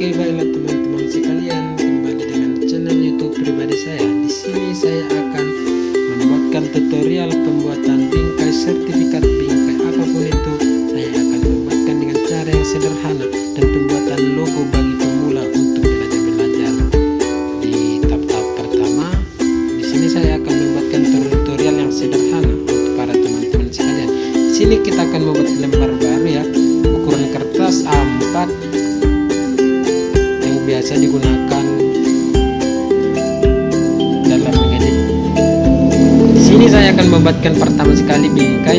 Oke, baiklah teman-teman sekalian, kembali dengan channel YouTube pribadi saya. Di sini saya akan membuatkan tutorial pembuatan bingkai sertifikat bingkai apapun itu. Saya akan membuatkan dengan cara yang sederhana dan pembuatan logo bagi pemula untuk belajar di tahap pertama. Di sini saya akan membuatkan tutorial yang sederhana untuk para teman-teman sekalian. Di sini kita akan membuat lembar baru ya, ukuran kertas A4 biasa digunakan dalam mengedit. Di sini saya akan membuatkan pertama sekali bingkai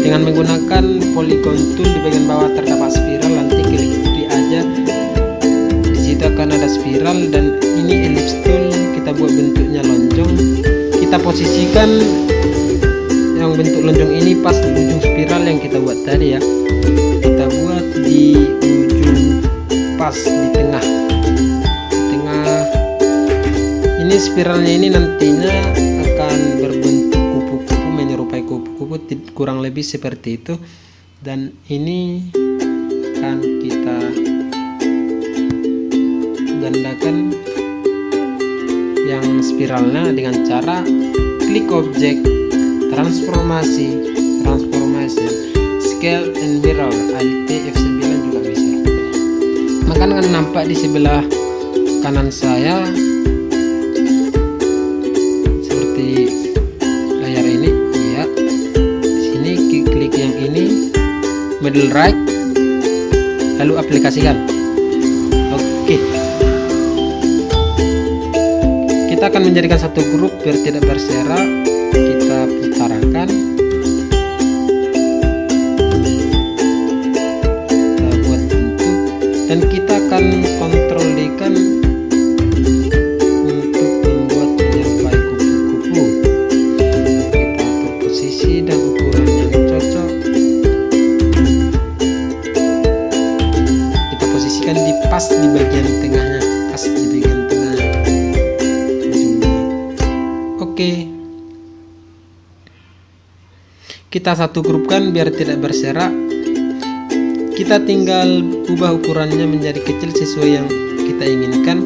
dengan menggunakan polygon tool. Di bagian bawah terdapat spiral, nanti klik di aja. Di situ akan ada spiral dan ini ellipse tool. Kita buat bentuknya lonjong. Kita posisikan yang bentuk lonjong ini pas di ujung spiral yang kita buat tadi ya. Kita buat di ujung pas di tengah. Ini spiralnya ini nantinya akan berbentuk kupu-kupu, menyerupai kupu-kupu, kurang lebih seperti itu. Dan ini akan kita gandakan yang spiralnya dengan cara klik objek, transformasi, scale and mirror, Alt F9 juga bisa. Maka akan nampak di sebelah kanan saya layar ini ya. Di sini klik yang ini, middle right, lalu aplikasikan. Oke, kita akan menjadikan satu grup biar tidak berserak. Kita putarakan, kita buat bentuk, dan kita akan kontrol D-kan dan ukuran yang cocok. Kita posisikan di pas di bagian tengahnya, pas di bagian tengah. Oke, kita satu grupkan biar tidak berserak. Kita tinggal ubah ukurannya menjadi kecil sesuai yang kita inginkan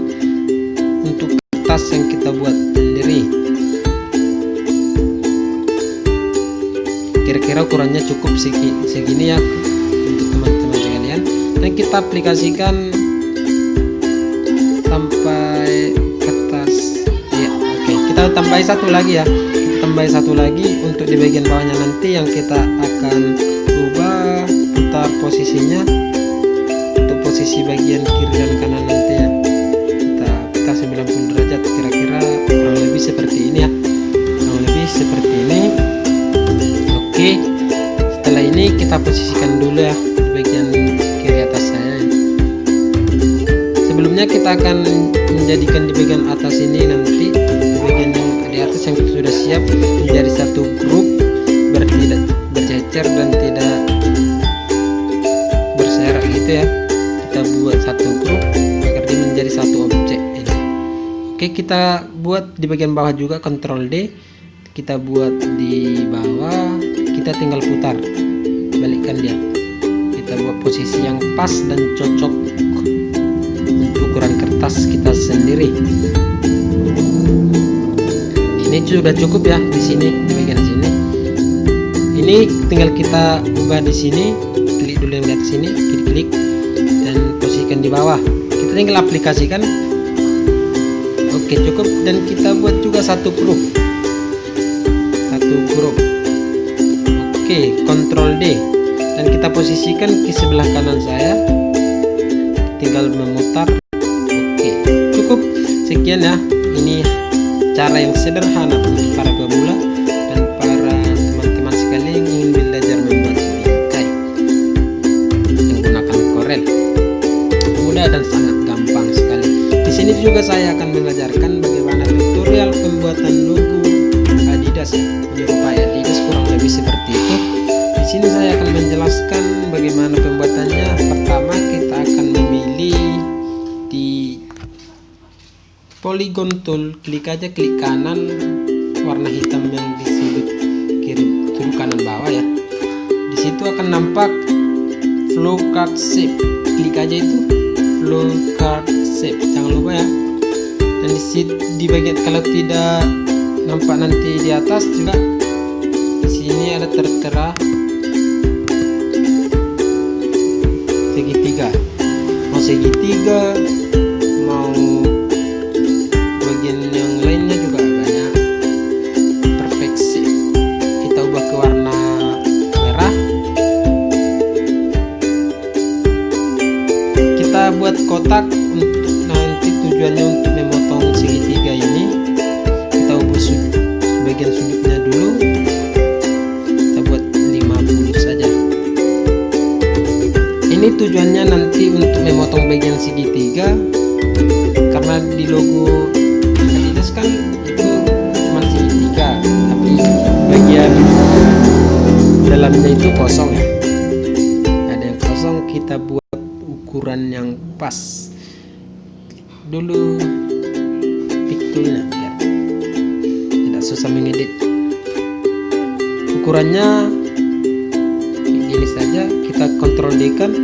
untuk kertas yang kita buat sendiri. Kira-kira ukurannya cukup segini ya untuk teman-teman sekalian, dan kita aplikasikan sampai kertas ya. Oke, kita tambah satu lagi ya, untuk di bagian bawahnya nanti yang kita akan ubah putar posisinya untuk posisi bagian kiri dan kanan nanti ya. Kita putar 90 derajat, kira-kira kurang lebih seperti ini ya, Oke, setelah ini kita posisikan dulu ya di bagian kiri atas saya. Sebelumnya kita akan menjadikan di bagian atas ini, nanti di bagian yang di atas yang sudah siap menjadi satu grup biar tidak bercecer dan tidak berserak gitu ya. Kita buat satu grup agar dia menjadi satu objek ini. Oke, kita buat di bagian bawah juga, Ctrl D. Kita buat di bawah, kita tinggal putar, balikkan dia. Kita buat posisi yang pas dan cocok untuk ukuran kertas kita sendiri. Ini sudah cukup ya di sini, di bagian sini. Ini tinggal kita ubah di sini, klik dulu yang di atas sini, klik dan posisikan di bawah. Kita tinggal aplikasikan. Oke, cukup, dan kita buat juga satu grup. Oke, Ctrl D, dan kita posisikan ke sebelah kanan saya, tinggal memutar. Oke, cukup sekian ya. Ini cara yang sederhana untuk para pemula dan para teman-teman sekalian yang ingin belajar membuat bingkai menggunakan Corel. Mudah dan sangat gampang sekali. Di sini juga saya akan mengajarkan bagaimana tutorial pembuatan logo Adidas ya, menyerupai Adidas kurang lebih seperti itu. Di sini saya akan menjelaskan bagaimana pembuatannya. Pertama, kita akan memilih di polygon tool, klik kanan warna hitam yang di sudut kiri kanan bawah ya. Di situ akan nampak flow card shape, klik aja itu upload card shape, jangan lupa ya. Dan di bagian, kalau tidak nampak nanti di atas juga, di sini ada tertera segitiga, mau segitiga, mau bagian yang lainnya juga banyak. Perfeksi, kita ubah ke warna merah. Kita buat kotak untuk nanti, tujuannya untuk memotong segitiga ini. Kita ubah bagian sudutnya dulu, kita buat 50 saja. Ini tujuannya nanti untuk memotong bagian segitiga, karena di logo Adidas kan itu cuma segitiga, tapi bagian dalamnya itu kosong ya, ada yang kosong. Kita buat ukuran yang pas dulu, pictoolnya biar tidak susah mengedit. Ukurannya gini saja, kita kontrol D kan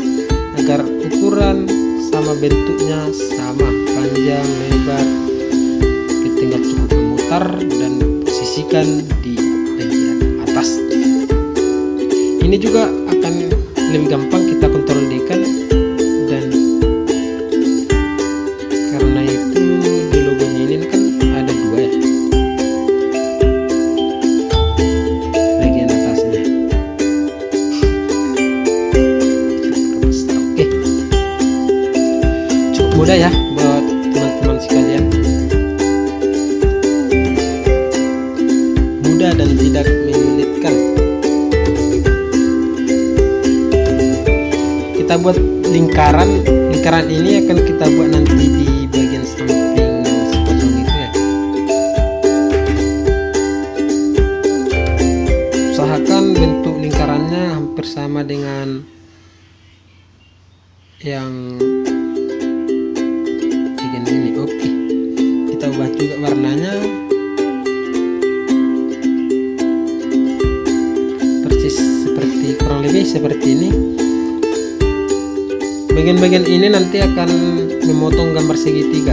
agar ukuran sama bentuknya sama, panjang lebar. Kita tinggal cukup memutar dan posisikan di bagian atas. Ini juga akan lebih gampang kita kontrol D kan, dan karena itu di logonya ini kan ada dua ya, bagian atasnya. Oke, cukup mudah ya buat teman-teman sekalian, mudah dan tidak menyulitkan. Kita buat lingkaran ini akan kita buat nanti di bagian samping yang masih kosong itu ya. Usahakan bentuk lingkarannya hampir sama dengan yang bagian ini. Oke, kita ubah juga warnanya persis seperti, kurang lebih seperti ini. Bagian-bagian ini nanti akan memotong gambar segitiga.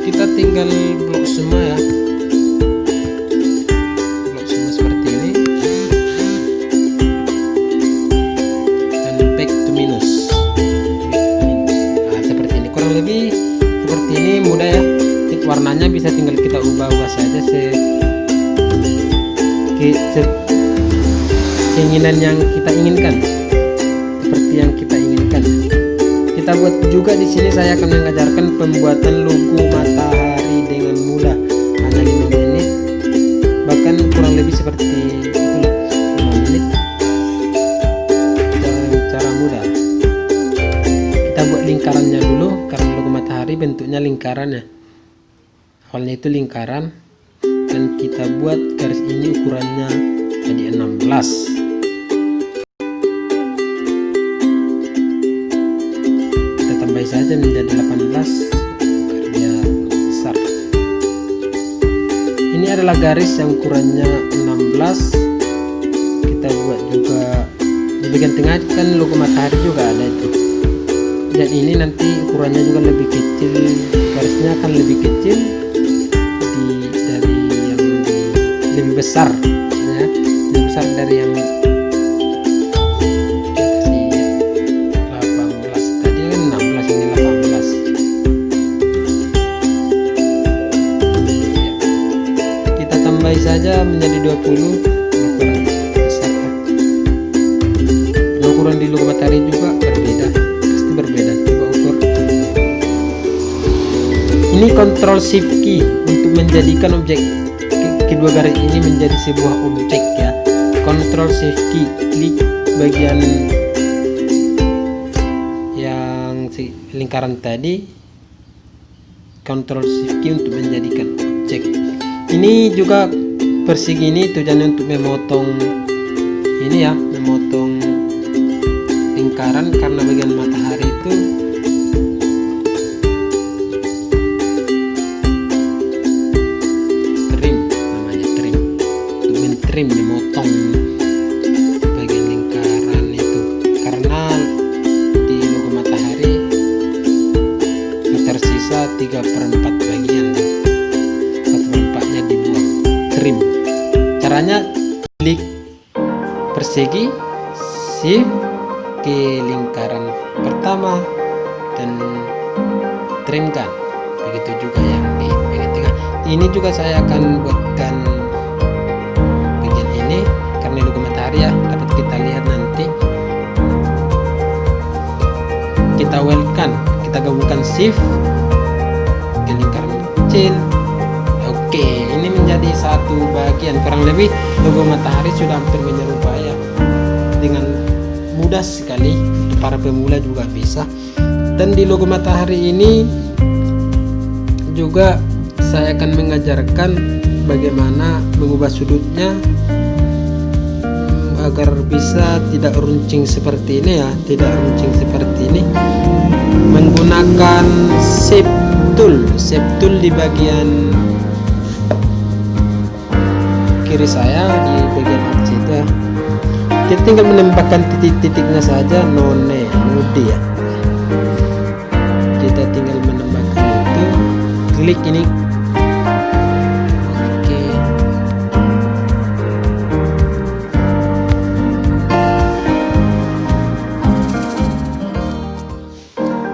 Kita tinggal blok semua ya, blok semua seperti ini, dan back to minus. Nah, seperti ini, kurang lebih seperti ini, mudah ya. Warnanya bisa tinggal kita ubah-ubah saja keinginan yang kita inginkan, seperti yang kita inginkan. Kita buat juga di sini, saya akan mengajarkan pembuatan logo matahari dengan mudah, hanya 5 menit, bahkan kurang lebih seperti itulah, 5 menit dengan cara mudah. Kita buat lingkarannya dulu, karena logo matahari bentuknya lingkaran ya, awalnya itu lingkaran. Dan kita buat garis ini ukurannya jadi 16. Kita tambah saja menjadi 18 agar dia besar. Ini adalah garis yang ukurannya 16. Kita buat juga di bagian tengah kan logo matahari juga ada itu. Dan ini nanti ukurannya juga lebih kecil, garisnya akan lebih kecil lebih besar, ya, lebih besar dari yang 18 tadi kan 16, ini 18 ya. Kita tambah saja menjadi 20, ukuran besar ya. Ukuran di logo matahari juga berbeda, pasti berbeda. Coba ukur. Ini Ctrl Shift key untuk menjadikan objek kedua garis ini menjadi sebuah objek ya. Ctrl Shift key, klik bagian yang lingkaran tadi, Ctrl Shift key untuk menjadikan objek. Ini juga persegi ini tujuannya untuk memotong ini ya, memotong lingkaran, karena bagian matahari itu trim, memotong klik persegi, shift ke lingkaran pertama dan trimkan. Begitu juga yang di bagian tengah. Ini juga saya akan buatkan bagian ini karena logo matahari ya, dapat kita lihat nanti. Kita welcome, kita gabungkan shift ke lingkaran kecil. Oke, ini menjadi satu bagian. Kurang lebih logo matahari sudah hampir menyerupai ya, dengan mudah sekali untuk para pemula juga bisa. Dan di logo matahari ini juga saya akan mengajarkan bagaimana mengubah sudutnya agar bisa tidak runcing seperti ini ya, tidak runcing seperti ini, menggunakan shape tool di bagian kiri saya, di bagian atas itu ya. Kita tinggal menambahkan titik-titiknya saja, none ya. Kita tinggal menambahkan itu, klik ini. Oke,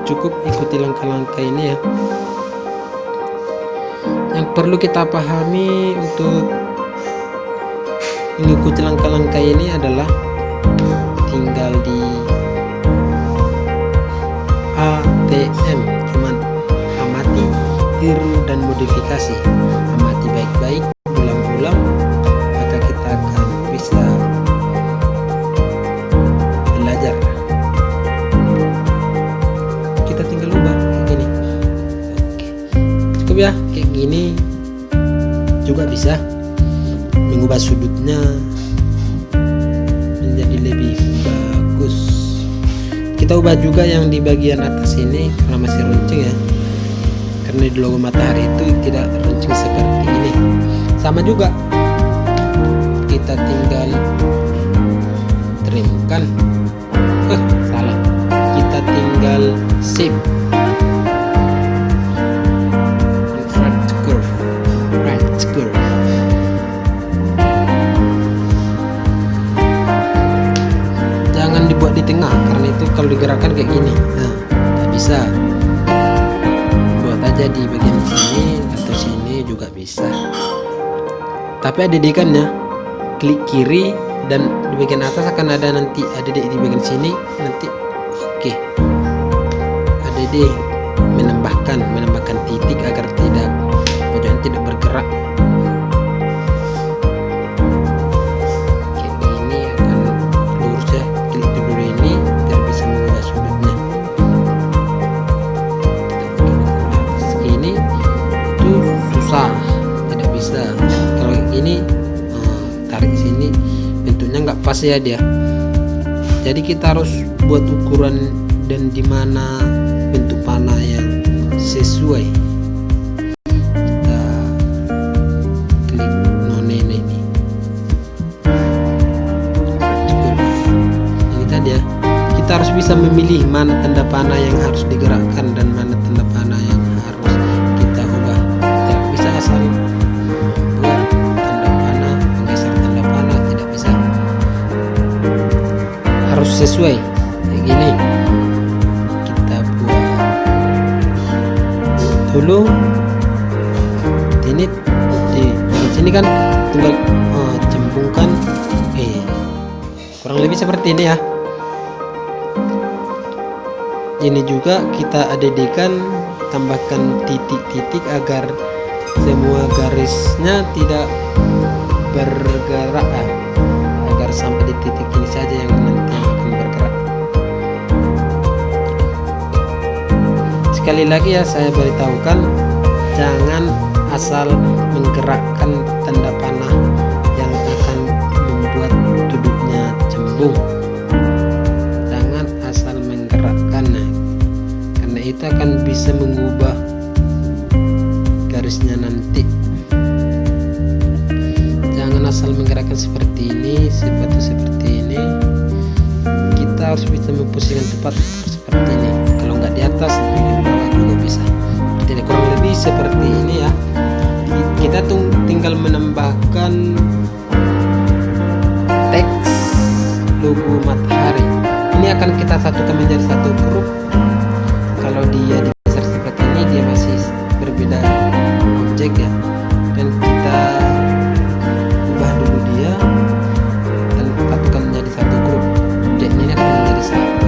cukup ikuti langkah-langkah ini ya. Yang perlu kita pahami untuk mengikuti langkah-langkah ini adalah tinggal di ATM, cuman amati, tiru dan modifikasi. Amati baik-baik, ulang-ulang, maka kita akan bisa belajar. Kita tinggal ubah kayak gini. Oke, cukup ya, kayak gini juga bisa mengubah sudutnya menjadi lebih bagus. Kita ubah juga yang di bagian atas ini karena masih runcing ya, karena di logo matahari itu tidak runcing seperti ini. Sama juga, kita tinggal trimkan. Salah, kita tinggal shape right curve. Dibuat di tengah karena itu kalau digerakkan kayak gini, nah nggak bisa. Buat aja di bagian sini atau sini juga bisa. Tapi ADD-kannya klik kiri dan di bagian atas akan ada nanti ADD di bagian sini nanti. Oke, ADD menambahkan titik agar tidak pojoknya tidak bergerak. Tidak bisa kalau ini tarik sini bentuknya nggak pas ya dia. Jadi kita harus buat ukuran dan dimana bentuk panah yang sesuai. Kita klik none ini tadi ya. Kita harus bisa memilih mana tanda panah yang harus digerakkan dan mana tanda panah yang harus kita ubah. Asal buat tanda panah, menggeser tanda panah tidak bisa, harus sesuai kayak gini. Kita buat dulu ini di sini kan tinggal cembungkan, kurang lebih seperti ini ya. Ini juga kita ADD-kan, tambahkan titik-titik agar semua garisnya tidak bergerak agar sampai di titik ini saja yang nanti akan bergerak. Sekali lagi ya saya beritahukan, jangan asal menggerakkan tanda panah yang akan membuat duduknya cembung. Jangan asal menggerakkannya, karena itu akan bisa mengubah garisnya nanti. Jangan asal menggerakkan seperti ini, seperti ini. Kita harus bisa memposisikan tepat seperti ini. Kalau nggak di atas, di bawah juga bisa. Jadi kurang lebih seperti ini ya. Kita tinggal menambahkan akan kita satukan menjadi satu grup. Kalau dia digeser seperti ini, dia masih berbeda objek ya, dan kita ubah dulu dia dan satukan menjadi satu grup. Objeknya ini akan menjadi satu,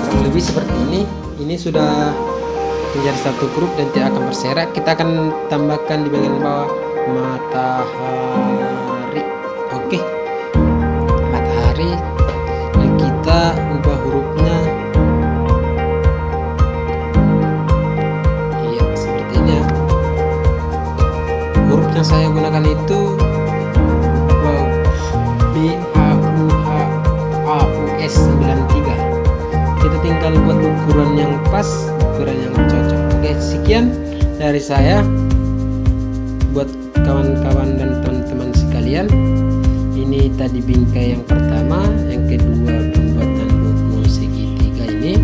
kurang lebih seperti ini. Ini sudah menjadi satu grup dan tidak akan berserak. Kita akan tambahkan di bagian bawah matahari. Oke, matahari, dan kita ubah hurufnya. Iya, seperti ini ya. Huruf yang saya gunakan itu BAUS 93. Kita tinggal buat ukuran yang pas, ukuran yang cocok. Oke, sekian dari saya buat kawan-kawan dan teman-teman sekalian. Ini tadi bingkai yang pertama, yang kedua pembuatan logo segitiga ini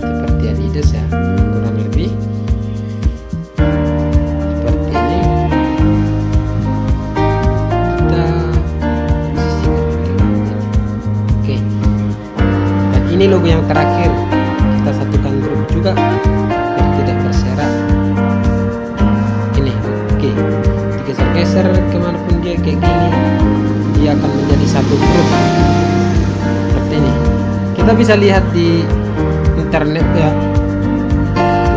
seperti Adidas ya, kurang lebih seperti ini. Kita oke, dan ini logo yang terakhir. Kita satukan grup juga biar tidak berserak. Ini oke, digeser-geser kemanapun dia kayak gini, dia akan menjadi satu grup seperti ini. Kita bisa lihat di internet ya,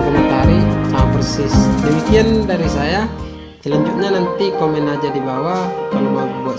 logo matahari sama persis. Demikian dari saya. Selanjutnya nanti komen aja di bawah kalau mau buat